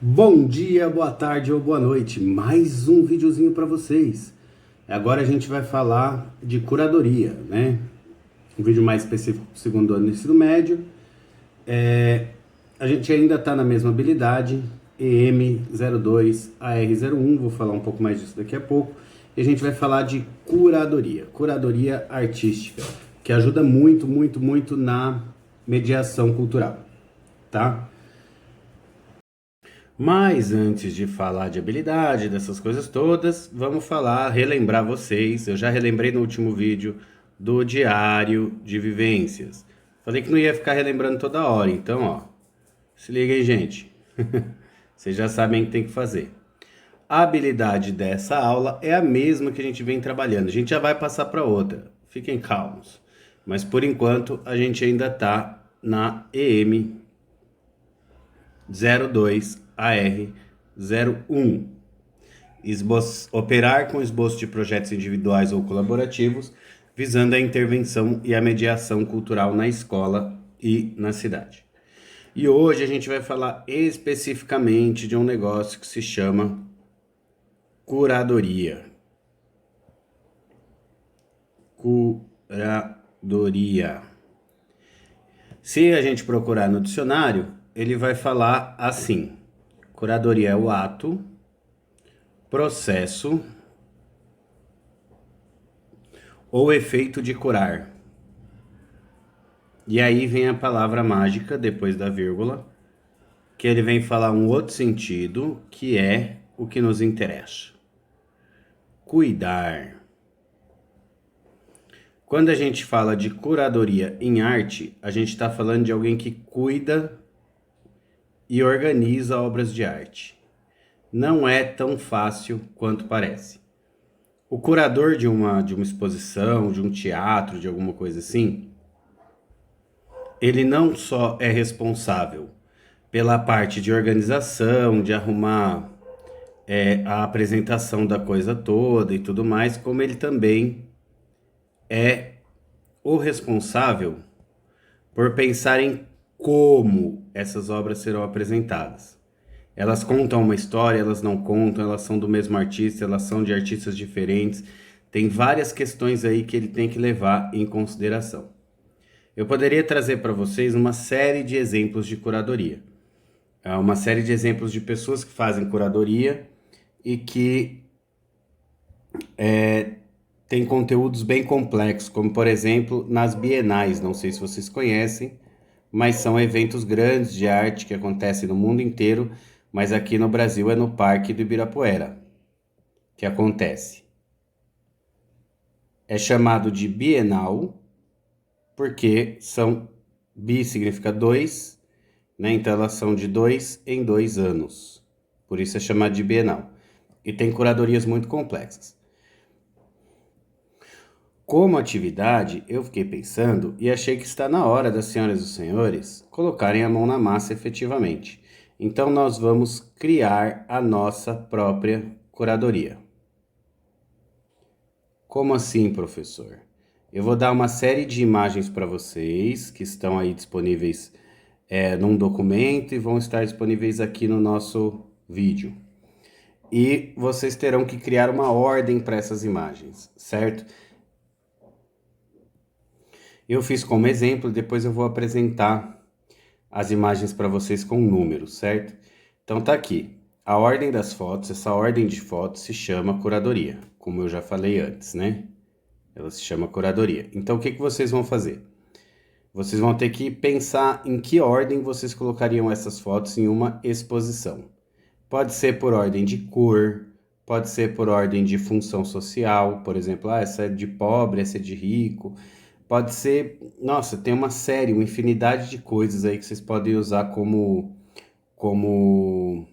Bom dia, boa tarde ou boa noite. Mais um videozinho para vocês. Agora a gente vai falar de curadoria, né? Um vídeo mais específico para o segundo ano do ensino médio. A gente ainda está na mesma habilidade, EM02, AR01. Vou falar um pouco mais disso daqui a pouco. E a gente vai falar de curadoria artística, que ajuda muito, muito, muito na mediação cultural, tá? Mas antes de falar de habilidade, dessas coisas todas, vamos relembrar vocês. Eu já relembrei no último vídeo do diário de vivências. Falei que não ia ficar relembrando toda hora, então, ó, se liga aí, gente. Vocês já sabem o que tem que fazer. A habilidade dessa aula é a mesma que a gente vem trabalhando. A gente já vai passar para outra. Fiquem calmos. Mas por enquanto a gente ainda está na EM 02 AR 01. Operar com esboço de projetos individuais ou colaborativos, visando a intervenção e a mediação cultural na escola e na cidade. E hoje a gente vai falar especificamente de um negócio que se chama curadoria. Curadoria. Se a gente procurar no dicionário, ele vai falar assim: curadoria é o ato, processo ou efeito de curar. E aí vem a palavra mágica depois da vírgula, que ele vem falar um outro sentido, que é o que nos interessa. Cuidar. Quando a gente fala de curadoria em arte, a gente está falando de alguém que cuida e organiza obras de arte. Não é tão fácil quanto parece. O curador de uma exposição, de um teatro, de alguma coisa assim, ele não só é responsável pela parte de organização, de arrumar a apresentação da coisa toda e tudo mais, como ele também é o responsável por pensar em como essas obras serão apresentadas. Elas contam uma história, elas não contam, elas são do mesmo artista, elas são de artistas diferentes. Tem várias questões aí que ele tem que levar em consideração. Eu poderia trazer para vocês uma série de exemplos de curadoria. Uma série de exemplos de pessoas que fazem curadoria e que têm conteúdos bem complexos, como por exemplo nas bienais, não sei se vocês conhecem, mas são eventos grandes de arte que acontecem no mundo inteiro, mas aqui no Brasil é no Parque do Ibirapuera que acontece. É chamado de Bienal, porque bi significa dois, né? Então elas são de 2 em 2 anos. Por isso é chamado de Bienal. E tem curadorias muito complexas. Como atividade, eu fiquei pensando e achei que está na hora das senhoras e dos senhores colocarem a mão na massa efetivamente. Então nós vamos criar a nossa própria curadoria. Como assim, professor? Eu vou dar uma série de imagens para vocês que estão aí disponíveis num documento e vão estar disponíveis aqui no nosso vídeo. E vocês terão que criar uma ordem para essas imagens, certo? Eu fiz como exemplo, depois eu vou apresentar as imagens para vocês com números, certo? Então tá aqui. A ordem das fotos, essa ordem de fotos se chama curadoria, como eu já falei antes, né? Ela se chama curadoria. Então o que vocês vão fazer? Vocês vão ter que pensar em que ordem vocês colocariam essas fotos em uma exposição. Pode ser por ordem de cor, pode ser por ordem de função social, por exemplo, essa é de pobre, essa é de rico. Pode ser, nossa, tem uma infinidade de coisas aí que vocês podem usar como, como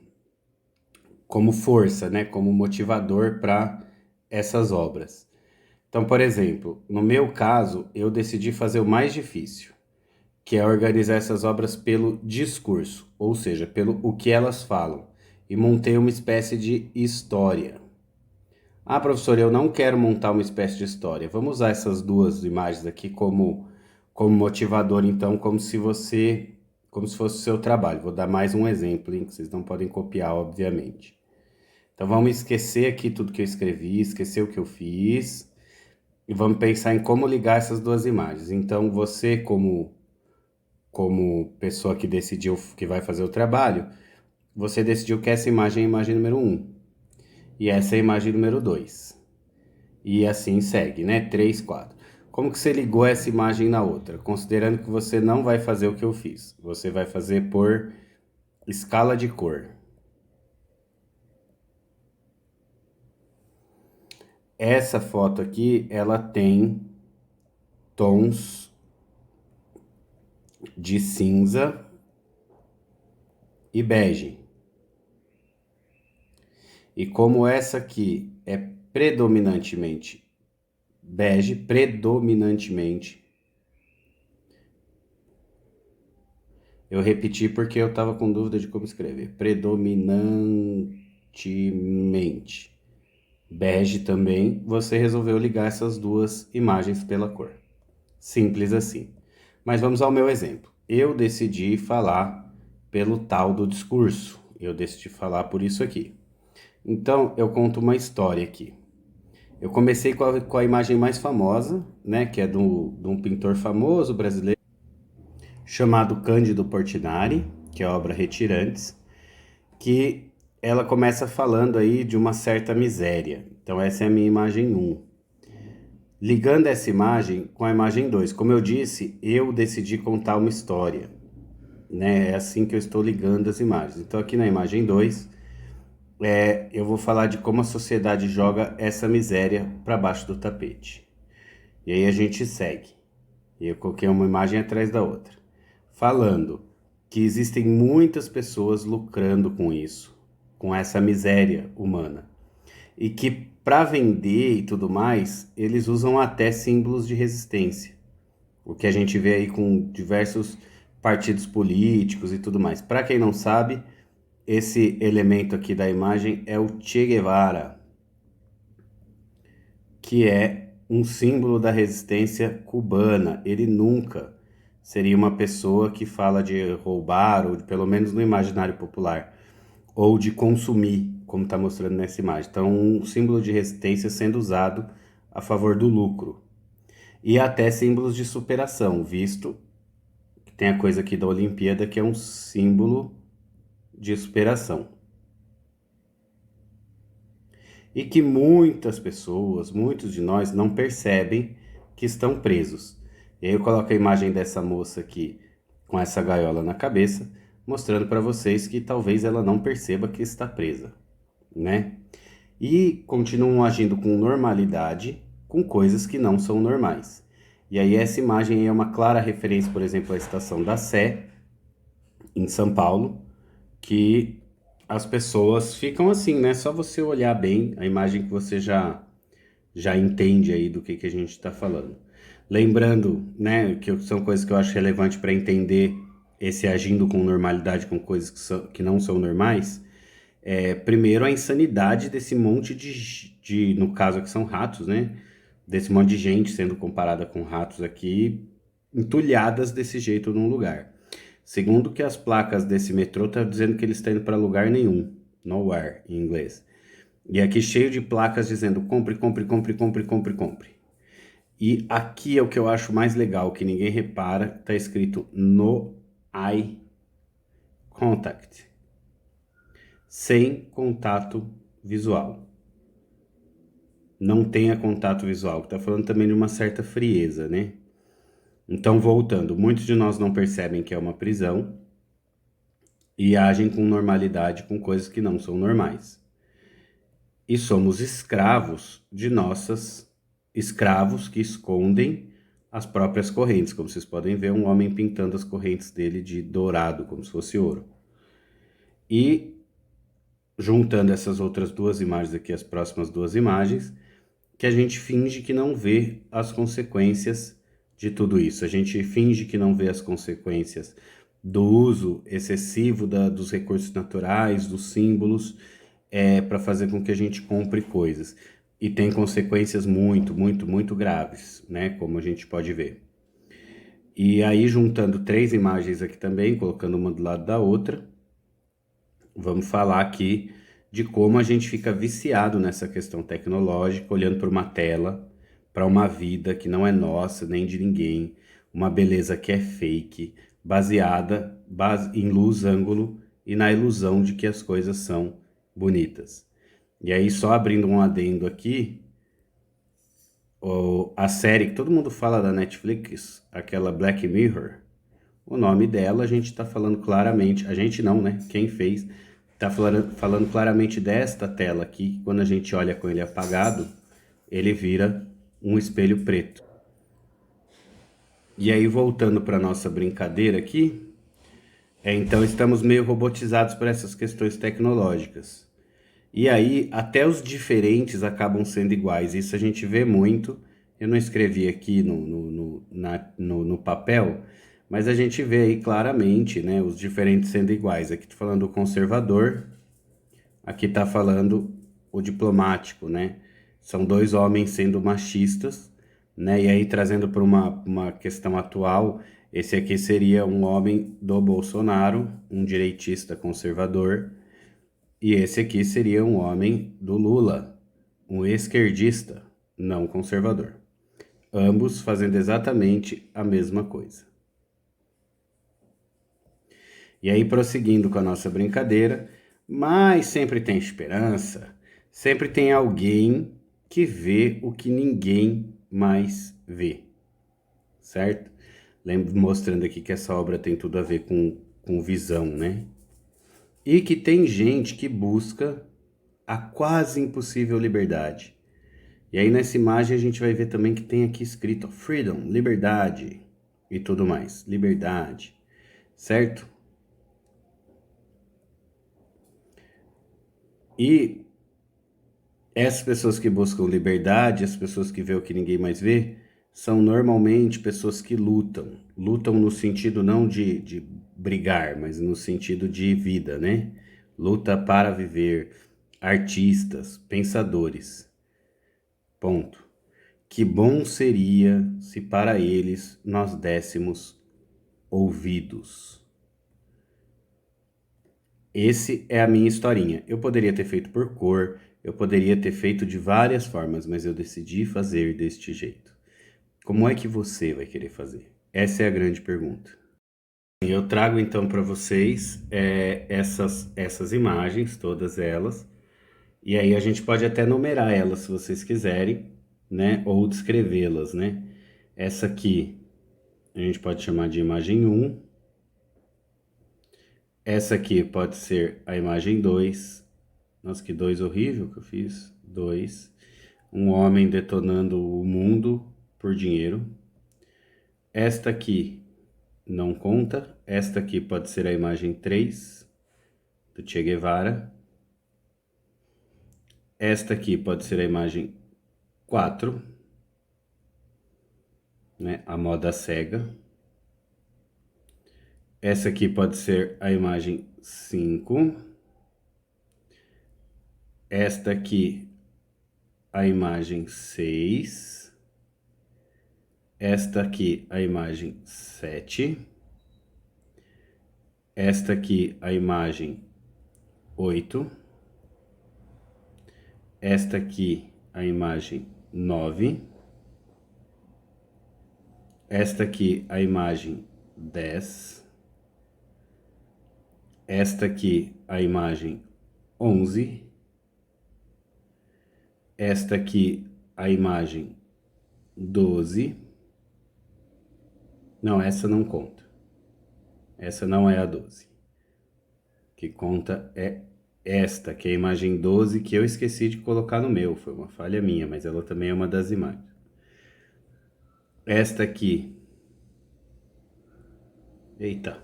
força, né? Como motivador para essas obras. Então, por exemplo, no meu caso, eu decidi fazer o mais difícil, que é organizar essas obras pelo discurso, ou seja, pelo o que elas falam, e montei uma espécie de história. Ah, professor, eu não quero montar uma espécie de história. Vamos usar essas duas imagens aqui como motivador, então, como se você como se fosse o seu trabalho. Vou dar mais um exemplo, hein, que vocês não podem copiar, obviamente. Então vamos esquecer aqui tudo que eu escrevi, esquecer o que eu fiz, e vamos pensar em como ligar essas duas imagens. Então você, como pessoa que decidiu que vai fazer o trabalho, você decidiu que essa imagem é a imagem número 1, e essa é a imagem número 2. E assim segue, né? 3, 4. Como que você ligou essa imagem na outra? Considerando que você não vai fazer o que eu fiz. Você vai fazer por escala de cor. Essa foto aqui, ela tem tons de cinza e bege. E como essa aqui é predominantemente bege, eu repeti porque eu estava com dúvida de como escrever. Predominantemente bege também, você resolveu ligar essas duas imagens pela cor. Simples assim. Mas vamos ao meu exemplo. Eu decidi falar pelo tal do discurso. Eu decidi falar por isso aqui. Então, eu conto uma história aqui. Eu comecei com a imagem mais famosa, né, que é de um pintor famoso brasileiro, chamado Cândido Portinari, que é a obra Retirantes, que ela começa falando aí de uma certa miséria. Então essa é a minha imagem 1. Ligando essa imagem com a imagem 2. Como eu disse, eu decidi contar uma história, né? É assim que eu estou ligando as imagens. Então aqui na imagem 2, eu vou falar de como a sociedade joga essa miséria para baixo do tapete. E aí a gente segue. E eu coloquei uma imagem atrás da outra, falando que existem muitas pessoas lucrando com isso, com essa miséria humana. E que para vender e tudo mais, eles usam até símbolos de resistência. O que a gente vê aí com diversos partidos políticos e tudo mais. Para quem não sabe, esse elemento aqui da imagem é o Che Guevara, que é um símbolo da resistência cubana. Ele nunca seria uma pessoa que fala de roubar, ou de, pelo menos no imaginário popular, ou de consumir, como está mostrando nessa imagem. Então, um símbolo de resistência sendo usado a favor do lucro. E até símbolos de superação, visto que tem a coisa aqui da Olimpíada, que é um símbolo de superação. E que muitas pessoas, muitos de nós, não percebem que estão presos. E aí eu coloco a imagem dessa moça aqui com essa gaiola na cabeça, mostrando para vocês que talvez ela não perceba que está presa, né? E continuam agindo com normalidade com coisas que não são normais. E aí essa imagem é uma clara referência, por exemplo, à estação da Sé, em São Paulo, que as pessoas ficam assim, né? Só você olhar bem a imagem que você já entende aí do que a gente está falando. Lembrando, né, que são coisas que eu acho relevante para entender esse agindo com normalidade com coisas que não são normais. Primeiro, a insanidade desse monte no caso aqui são ratos, né? Desse monte de gente sendo comparada com ratos aqui, entulhadas desse jeito num lugar. Segundo, que as placas desse metrô estão dizendo que eles estão indo para lugar nenhum, nowhere em inglês. E aqui cheio de placas dizendo compre, compre, compre, compre, compre, compre. E aqui é o que eu acho mais legal, que ninguém repara, tá escrito no eye contact. Sem contato visual. Não tenha contato visual, que tá falando também de uma certa frieza, né? Então, voltando, muitos de nós não percebem que é uma prisão e agem com normalidade com coisas que não são normais. E somos escravos de escravos que escondem as próprias correntes. Como vocês podem ver, um homem pintando as correntes dele de dourado, como se fosse ouro. E juntando essas outras duas imagens aqui, as próximas duas imagens, que a gente finge que não vê as consequências de tudo isso. A gente finge que não vê as consequências do uso excessivo dos recursos naturais, dos símbolos, para fazer com que a gente compre coisas. E tem consequências muito, muito, muito graves, né? Como a gente pode ver. E aí, juntando 3 imagens aqui também, colocando uma do lado da outra, vamos falar aqui de como a gente fica viciado nessa questão tecnológica, olhando para uma tela, para uma vida que não é nossa, nem de ninguém, uma beleza que é fake, baseada em luz, ângulo e na ilusão de que as coisas são bonitas. E aí, só abrindo um adendo aqui, a série que todo mundo fala da Netflix, aquela Black Mirror, o nome dela a gente está falando claramente, a gente não, né? Quem fez está falando claramente desta tela aqui, quando a gente olha com ele apagado, ele vira um espelho preto. E aí, voltando para nossa brincadeira aqui, então estamos meio robotizados por essas questões tecnológicas. E aí, até os diferentes acabam sendo iguais. Isso a gente vê muito. Eu não escrevi aqui no papel, mas a gente vê aí claramente, né, os diferentes sendo iguais. Aqui tô falando o conservador, aqui tá falando o diplomático, né? São dois homens sendo machistas, né? E aí, trazendo para uma questão atual, esse aqui seria um homem do Bolsonaro, um direitista conservador, e esse aqui seria um homem do Lula, um esquerdista, não conservador. Ambos fazendo exatamente a mesma coisa. E aí, prosseguindo com a nossa brincadeira, mas sempre tem esperança, sempre tem alguém que vê o que ninguém mais vê, certo? Mostrando aqui que essa obra tem tudo a ver com visão, né? E que tem gente que busca a quase impossível liberdade. E aí nessa imagem a gente vai ver também que tem aqui escrito freedom, liberdade e tudo mais. Liberdade, certo? E essas pessoas que buscam liberdade, as pessoas que vê o que ninguém mais vê, são normalmente pessoas que lutam. Lutam no sentido não de brigar, mas no sentido de vida, né? Luta para viver. Artistas, pensadores. Ponto. Que bom seria se para eles nós dessemos ouvidos. Esse é a minha historinha. Eu poderia ter feito por cor, eu poderia ter feito de várias formas, mas eu decidi fazer deste jeito. Como é que você vai querer fazer? Essa é a grande pergunta. Eu trago então para vocês essas imagens, todas elas, e aí a gente pode até numerar elas se vocês quiserem, né? Ou descrevê-las, né? Essa aqui a gente pode chamar de imagem 1. Essa aqui pode ser a imagem 2. Nossa, que 2 horrível que eu fiz. 2. Um homem detonando o mundo por dinheiro. Esta aqui não conta. Esta aqui pode ser a imagem 3 do Che Guevara. Esta aqui pode ser a imagem 4, né? A moda cega. Essa aqui pode ser a imagem 5. Esta aqui, a imagem 6. Esta aqui, a imagem 7. Esta aqui, a imagem 8. Esta aqui, a imagem 9. Esta aqui, a imagem 10. Esta aqui, a imagem 11. Esta aqui, a imagem 12. Não, essa não conta. Essa não é a 12. O que conta é esta, que é a imagem 12, que eu esqueci de colocar no meu. Foi uma falha minha, mas ela também é uma das imagens. Esta aqui. Eita.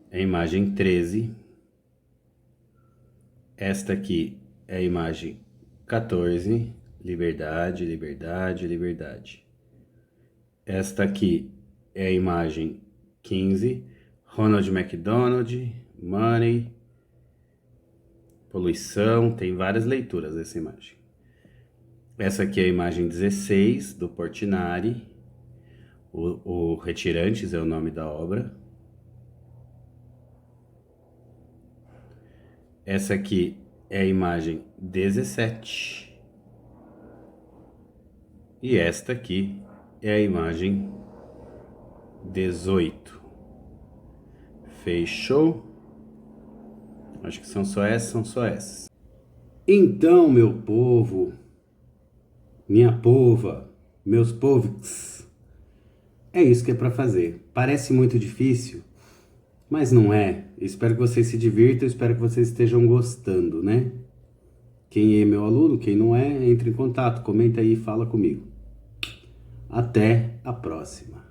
É a imagem 13. Esta aqui é a imagem 14. Liberdade, liberdade, liberdade. Esta aqui é a imagem 15. Ronald McDonald, Money, poluição, tem várias leituras essa imagem. Essa aqui é a imagem 16 do Portinari. O Retirantes é o nome da obra. Essa aqui é a imagem 17. E esta aqui é a imagem 18. Fechou? Acho que são só essas. Então, meu povo, minha pova, meus povos, é isso que é para fazer. Parece muito difícil, mas não é. Espero que vocês se divirtam, espero que vocês estejam gostando, né? Quem é meu aluno, quem não é, entre em contato, comenta aí e fala comigo. Até a próxima.